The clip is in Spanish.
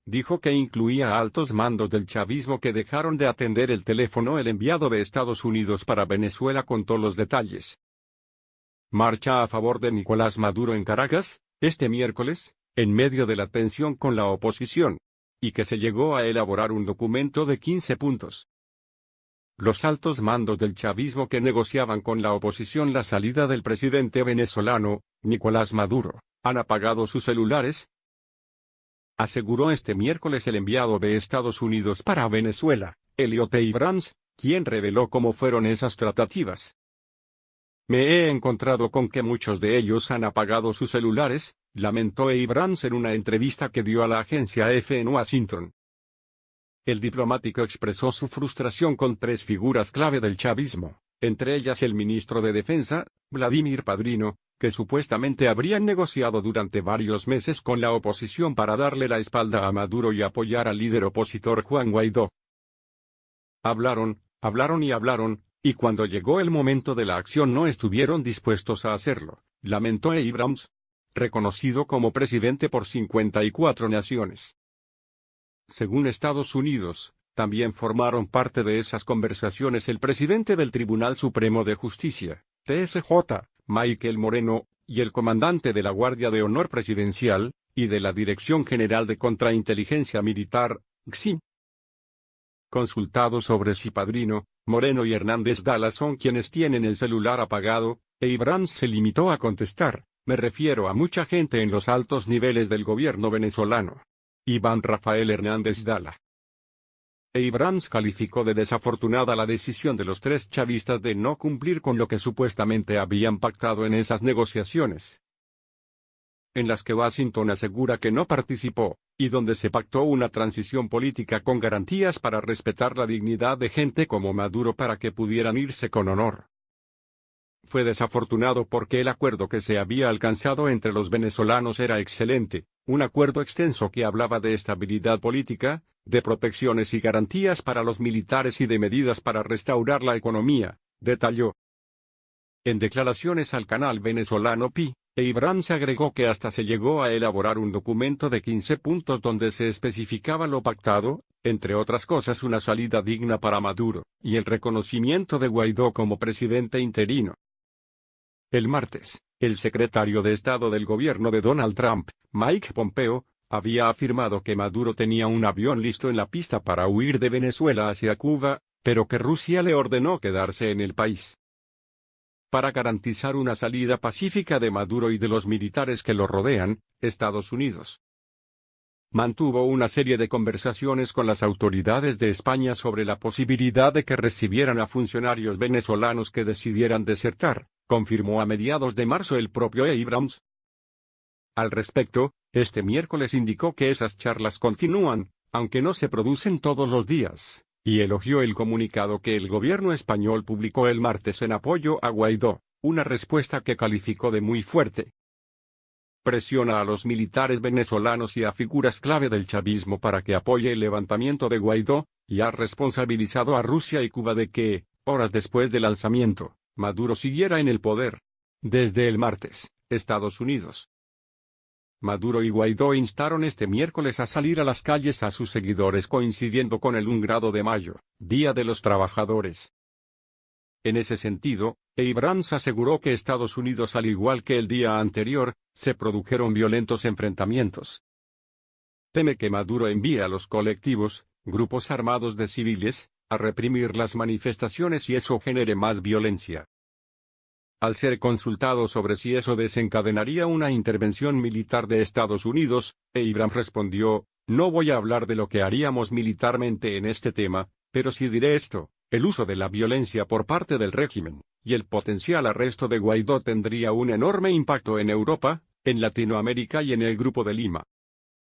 dijo que incluía a altos mandos del chavismo que dejaron de atender el teléfono. El enviado de Estados Unidos para Venezuela contó los detalles. Marcha a favor de Nicolás Maduro en Caracas, este miércoles, en medio de la tensión con la oposición, y que se llegó a elaborar un documento de 15 puntos. Los altos mandos del chavismo que negociaban con la oposición la salida del presidente venezolano, Nicolás Maduro, han apagado sus celulares, aseguró este miércoles el enviado de Estados Unidos para Venezuela, Elliot Abrams, quien reveló cómo fueron esas tratativas. Me he encontrado con que muchos de ellos han apagado sus celulares, lamentó Abrams en una entrevista que dio a la agencia AFP en Washington. El diplomático expresó su frustración con tres figuras clave del chavismo, entre ellas el ministro de Defensa, Vladimir Padrino, que supuestamente habrían negociado durante varios meses con la oposición para darle la espalda a Maduro y apoyar al líder opositor Juan Guaidó. Hablaron y hablaron, y cuando llegó el momento de la acción no estuvieron dispuestos a hacerlo, lamentó Abrams, reconocido como presidente por 54 naciones. Según Estados Unidos, también formaron parte de esas conversaciones el presidente del Tribunal Supremo de Justicia, TSJ, Michael Moreno, y el comandante de la Guardia de Honor Presidencial, y de la Dirección General de Contrainteligencia Militar, GSIM. Consultados sobre si Padrino, Moreno y Hernández Dala son quienes tienen el celular apagado, Abrams se limitó a contestar: me refiero a mucha gente en los altos niveles del gobierno venezolano. Iván Rafael Hernández Dala. Abrams calificó de desafortunada la decisión de los tres chavistas de no cumplir con lo que supuestamente habían pactado en esas negociaciones, en las que Washington asegura que no participó, y donde se pactó una transición política con garantías para respetar la dignidad de gente como Maduro para que pudieran irse con honor. Fue desafortunado porque el acuerdo que se había alcanzado entre los venezolanos era excelente, un acuerdo extenso que hablaba de estabilidad política, de protecciones y garantías para los militares y de medidas para restaurar la economía, detalló. En declaraciones al canal venezolano PI, Abrams agregó que hasta se llegó a elaborar un documento de 15 puntos donde se especificaba lo pactado, entre otras cosas una salida digna para Maduro, y el reconocimiento de Guaidó como presidente interino. El martes, el secretario de Estado del gobierno de Donald Trump, Mike Pompeo, había afirmado que Maduro tenía un avión listo en la pista para huir de Venezuela hacia Cuba, pero que Rusia le ordenó quedarse en el país. Para garantizar una salida pacífica de Maduro y de los militares que lo rodean, Estados Unidos mantuvo una serie de conversaciones con las autoridades de España sobre la posibilidad de que recibieran a funcionarios venezolanos que decidieran desertar, confirmó a mediados de marzo el propio Abrams. Al respecto, este miércoles indicó que esas charlas continúan, aunque no se producen todos los días, y elogió el comunicado que el gobierno español publicó el martes en apoyo a Guaidó, una respuesta que calificó de muy fuerte. Presiona a los militares venezolanos y a figuras clave del chavismo para que apoye el levantamiento de Guaidó, y ha responsabilizado a Rusia y Cuba de que, horas después del alzamiento, Maduro siguiera en el poder. Desde el martes, Estados Unidos, Maduro y Guaidó instaron este miércoles a salir a las calles a sus seguidores coincidiendo con el 1 grado de mayo, Día de los Trabajadores. En ese sentido, Abrams aseguró que Estados Unidos, al igual que el día anterior, se produjeron violentos enfrentamientos. Teme que Maduro envíe a los colectivos, grupos armados de civiles, a reprimir las manifestaciones y eso genere más violencia. Al ser consultado sobre si eso desencadenaría una intervención militar de Estados Unidos, Abrams respondió: no voy a hablar de lo que haríamos militarmente en este tema, pero sí diré esto: el uso de la violencia por parte del régimen, y el potencial arresto de Guaidó tendría un enorme impacto en Europa, en Latinoamérica y en el Grupo de Lima.